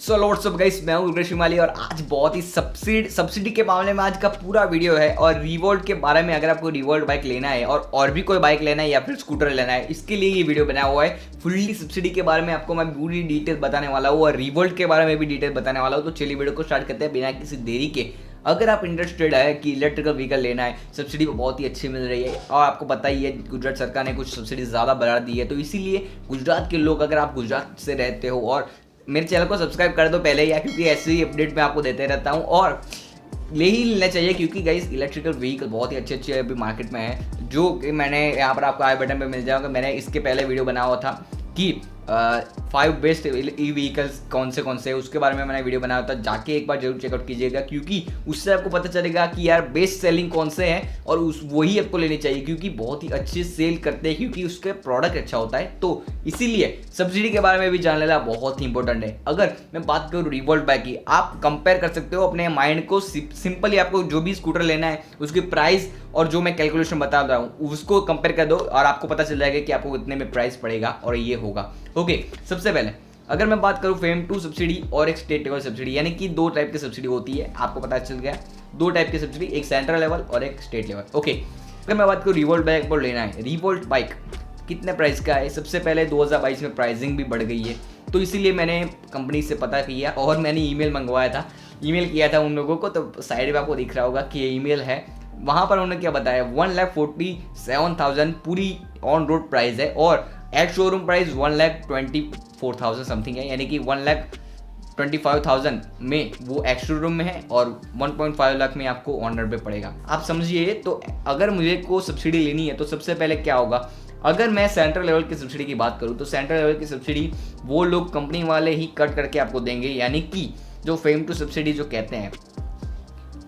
So lots of guys, मैं हूं रुद्र शिमाली और आज बहुत ही सब्सिडी के मामले में आज का पूरा वीडियो है। और रिवोल्ट के बारे में, अगर आपको रिवोल्ट बाइक लेना है और भी कोई बाइक लेना है या फिर स्कूटर लेना है, इसके लिए ये वीडियो बनाया हुआ है। फुल्ली सब्सिडी के बारे में आपको मैं पूरी डिटेल बताने वाला हूँ और रिवोल्ट के बारे में भी डिटेल बताने वाला हूँ। तो चलिए वीडियो को स्टार्ट करते हैं बिना किसी देरी के। अगर आप इंटरेस्टेड है कि इलेक्ट्रिकल व्हीकल लेना है, सब्सिडी बहुत ही अच्छी मिल रही है और आपको पता ही है गुजरात सरकार ने कुछ सब्सिडी ज़्यादा बढ़ा दी है, तो इसीलिए गुजरात के लोग, अगर आप गुजरात से रहते हो और मेरे चैनल को सब्सक्राइब कर दो पहले, या क्योंकि ऐसे ही अपडेट मैं आपको देते रहता हूँ और ले ही लेना चाहिए क्योंकि गाइस इलेक्ट्रिकल व्हीकल बहुत ही अच्छे अभी मार्केट में है, जो कि मैंने यहाँ पर आपको आई बटन पे मिल जाएगा। मैंने इसके पहले वीडियो बनाया हुआ था कि 5 बेस्ट ई व्हीकल्स कौन से हैं, उसके बारे में मैंने वीडियो बनाया था। जाके एक बार जरूर चेकआउट कीजिएगा क्योंकि उससे आपको पता चलेगा कि यार बेस्ट सेलिंग कौन से हैं और वही आपको लेनी चाहिए क्योंकि बहुत ही अच्छे सेल करते हैं, क्योंकि उसके प्रोडक्ट अच्छा होता है। तो इसीलिए सब्सिडी के बारे में भी जान लेना बहुत ही इंपॉर्टेंट है। अगर मैं बात करूँ रिवोल्ट बाइक की, आप कंपेयर कर सकते हो अपने माइंड को। सिंपली आपको जो भी स्कूटर लेना है उसकी प्राइस और जो मैं कैलकुलेशन बता रहा हूँ उसको कंपेयर कर दो और आपको पता चल जाएगा कि आपको कितने में प्राइस पड़ेगा और ये होगा। ओके, सबसे पहले अगर मैं बात करूं फेम 2 सब्सिडी और एक स्टेट लेवल सब्सिडी, यानी कि 2 टाइप की सब्सिडी होती है। आपको पता चल गया 2 टाइप की सब्सिडी, एक सेंट्रल लेवल और एक स्टेट लेवल। ओके, अगर मैं बात करूं रिवोल्ट बाइक पर लेना है, रिवोल्ट बाइक कितने प्राइस का है? सबसे पहले 2022 में प्राइसिंग भी बढ़ गई है, तो इसीलिए मैंने कंपनी से पता किया और मैंने ईमेल मंगवाया था, ईमेल किया था उन लोगों को। तो साइड में आपको दिख रहा होगा कि ये ईमेल है। वहाँ पर उन्होंने क्या बताया, 1,47,000 पूरी ऑन रोड प्राइस है और एट शोरूम प्राइस 1,24,000 समथिंग है, यानी कि 1,25,000 में वो एक्स शोरूम में है और 1.5 लाख में आपको ऑनर पे पड़ेगा। आप समझिए। तो अगर मुझे को सब्सिडी लेनी है तो सबसे पहले क्या होगा, अगर मैं सेंट्रल लेवल की सब्सिडी की बात करूँ तो सेंट्रल लेवल की सब्सिडी वो लोग कंपनी वाले ही कट करके आपको देंगे, यानी कि जो फेम 2 सब्सिडी जो कहते हैं,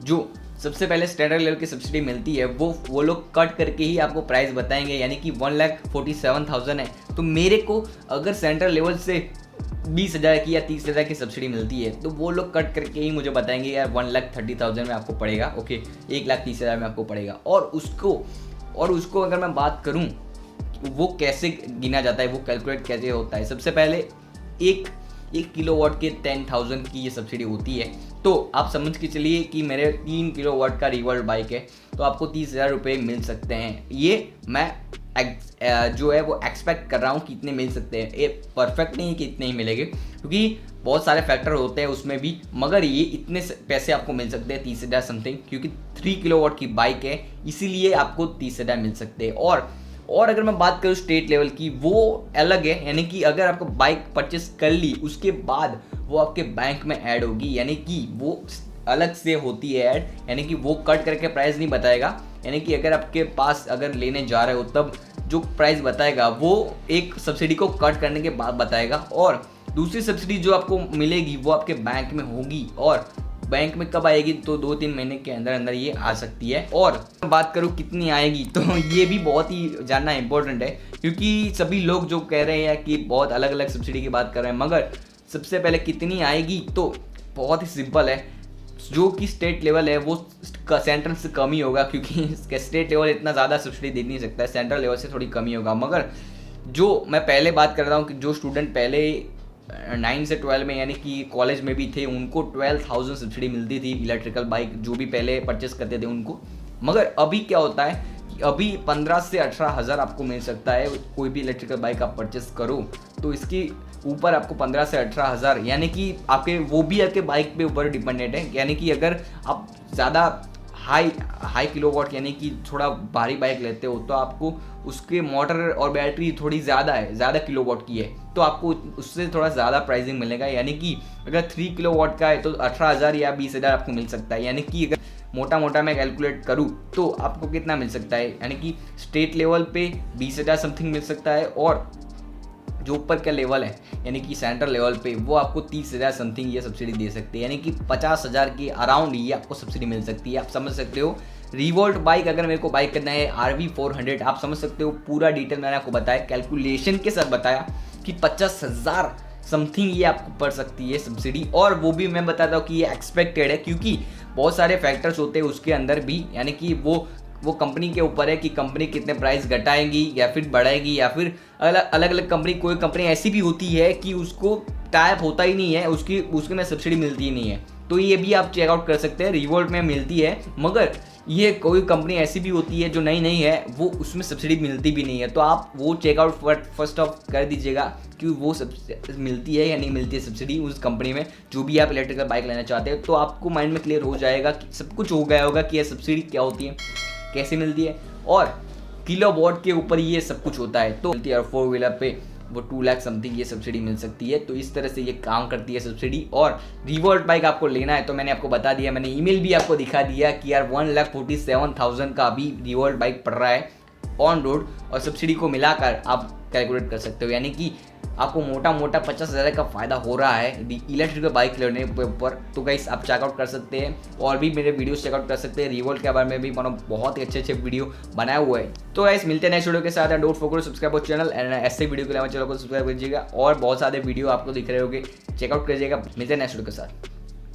जो सबसे पहले स्टैंडर्ड लेवल की सब्सिडी मिलती है वो लोग कट करके ही आपको प्राइस बताएंगे, यानी कि 1,47,000 है। तो मेरे को अगर सेंट्रल लेवल से 20,000 की या 30,000 की सब्सिडी मिलती है तो वो लोग कट करके ही मुझे बताएंगे यार 1,30,000 में आपको पड़ेगा। ओके, 1,30,000 में आपको पड़ेगा। और उसको अगर मैं बात करूँ वो कैसे गिना जाता है, वो कैलकुलेट कैसे होता है, सबसे पहले एक किलोवाट के 10,000 की ये सब्सिडी होती है। तो आप समझ के चलिए कि मेरे 3 किलोवाट का रिवोल्ट बाइक है तो आपको 30,000 रुपये मिल सकते हैं। ये मैं जो है वो एक्सपेक्ट कर रहा हूँ कि इतने मिल सकते हैं। ये परफेक्ट नहीं है कि इतने ही मिलेंगे क्योंकि बहुत सारे फैक्टर होते हैं उसमें भी, मगर ये इतने पैसे आपको मिल सकते हैं 30,000 समथिंग, क्योंकि 3 किलोवाट की बाइक है इसीलिए आपको 30,000 मिल सकते हैं। और अगर मैं बात करूँ स्टेट लेवल की, वो अलग है, यानी कि अगर आपको बाइक परचेस कर ली उसके बाद वो आपके बैंक में ऐड होगी, यानी कि वो अलग से होती है ऐड, यानी कि वो कट करके प्राइस नहीं बताएगा। यानी कि अगर आपके पास अगर लेने जा रहे हो तब जो प्राइस बताएगा वो एक सब्सिडी को कट करने के बाद बताएगा और दूसरी सब्सिडी जो आपको मिलेगी वो आपके बैंक में होगी। और बैंक में कब आएगी? तो 2-3 महीने के अंदर ये आ सकती है। और बात करूँ कितनी आएगी, तो ये भी बहुत ही जानना इंपॉर्टेंट है क्योंकि सभी लोग जो कह रहे हैं कि बहुत अलग अलग सब्सिडी की बात कर रहे हैं, मगर सबसे पहले कितनी आएगी तो बहुत ही सिंपल है। जो कि स्टेट लेवल है वो सेंट्रल से कम ही होगा, क्योंकि स्टेट लेवल इतना ज़्यादा सब्सिडी दे नहीं सकता है, सेंट्रल लेवल से थोड़ी कमी होगा। मगर जो मैं पहले बात कर रहा हूँ कि जो स्टूडेंट पहले 9 से 12 में यानी कि कॉलेज में भी थे, उनको 12,000 सब्सिडी मिलती थी इलेक्ट्रिकल बाइक, जो भी पहले परचेस करते थे उनको। मगर अभी क्या होता है कि अभी 15 से 18,000 आपको मिल सकता है। कोई भी इलेक्ट्रिकल बाइक आप परचेस करो तो इसकी ऊपर आपको 15 से 18,000, यानी कि आपके वो भी आपके बाइक पे ऊपर डिपेंडेंट है। यानी कि अगर आप ज़्यादा हाई किलोवाट यानी कि थोड़ा भारी बाइक लेते हो तो आपको उसके मोटर और बैटरी थोड़ी ज़्यादा किलोवाट की है, तो आपको उससे थोड़ा ज़्यादा प्राइसिंग मिलेगा। यानी कि अगर 3 किलोवाट का है तो 18,000 या 20,000 आपको मिल सकता है। यानी कि अगर मोटा मैं कैलकुलेट करूँ तो आपको कितना मिल सकता है, यानी कि स्टेट लेवल पे 20,000 समथिंग मिल सकता है और जो ऊपर का लेवल है यानी कि सेंट्रल लेवल पे वो आपको 30,000 समथिंग ये सब्सिडी दे सकती है, यानी कि 50,000 के अराउंड ये आपको सब्सिडी मिल सकती है। आप समझ सकते हो। रिवोल्ट बाइक अगर मेरे को बाइक करना है RV 400, आप समझ सकते हो पूरा डिटेल मैंने आपको बताया, कैलकुलेशन के साथ बताया कि 50,000 समथिंग ये आपको पड़ सकती है सब्सिडी। और वो भी मैं बताता हूँ कि ये एक्सपेक्टेड है क्योंकि बहुत सारे फैक्टर्स होते हैं उसके अंदर भी, यानी कि वो कंपनी के ऊपर है कि कंपनी कितने प्राइस घटाएगी या फिर बढ़ाएगी, या फिर अलग अलग कंपनी, कोई कंपनी ऐसी भी होती है कि उसको टाइप होता ही नहीं है, उसके में सब्सिडी मिलती ही नहीं है। तो ये भी आप चेकआउट कर सकते हैं, रिवोल्ट में मिलती है, मगर ये कोई कंपनी ऐसी भी होती है जो नई नहीं है, वो उसमें सब्सिडी मिलती भी नहीं है। तो आप वो चेकआउट फर्स्ट ऑफ कर दीजिएगा कि वो सब मिलती है या नहीं मिलती है सब्सिडी उस कंपनी में, जो भी आप इलेक्ट्रिकल बाइक लेना चाहते हैं। तो आपको माइंड में क्लियर हो जाएगा कि सब कुछ हो गया होगा कि ये सब्सिडी क्या होती है, कैसे मिलती है, और किलोवाट के ऊपर ये सब कुछ होता है। तो मिलती है, और 4 व्हीलर पे वो 2 लाख समथिंग ये सब्सिडी मिल सकती है। तो इस तरह से ये काम करती है सब्सिडी। और रिवोल्ट बाइक आपको लेना है तो मैंने आपको बता दिया, मैंने ईमेल भी आपको दिखा दिया कि यार 1,47,000 का अभी रिवोल्ट बाइक पड़ रहा है ऑन रोड, और सब्सिडी को मिलाकर आप कैलकुलेट कर सकते हो, यानी कि आपको मोटा मोटा 50,000 का फ़ायदा हो रहा है इलेक्ट्रिकल बाइक लेने के ऊपर। तो गाइस आप चेकआउट कर सकते हैं, और भी मेरे वीडियोस चेकआउट कर सकते हैं। रिवोल्ट के बारे में भी मैंने बहुत ही अच्छे वीडियो बनाए हुए हैं। तो गाइस मिलते हैं नेक्स्ट वीडियो के साथ। Don't forget to subscribe our channel, and ऐसे वीडियो के लिए हमारे चैनल को सब्सक्राइब कीजिएगा, और बहुत सारे वीडियो आपको दिख रहे होंगे, चेकआउट कीजिएगा। मिलते हैं नेक्स्ट वीडियो के साथ।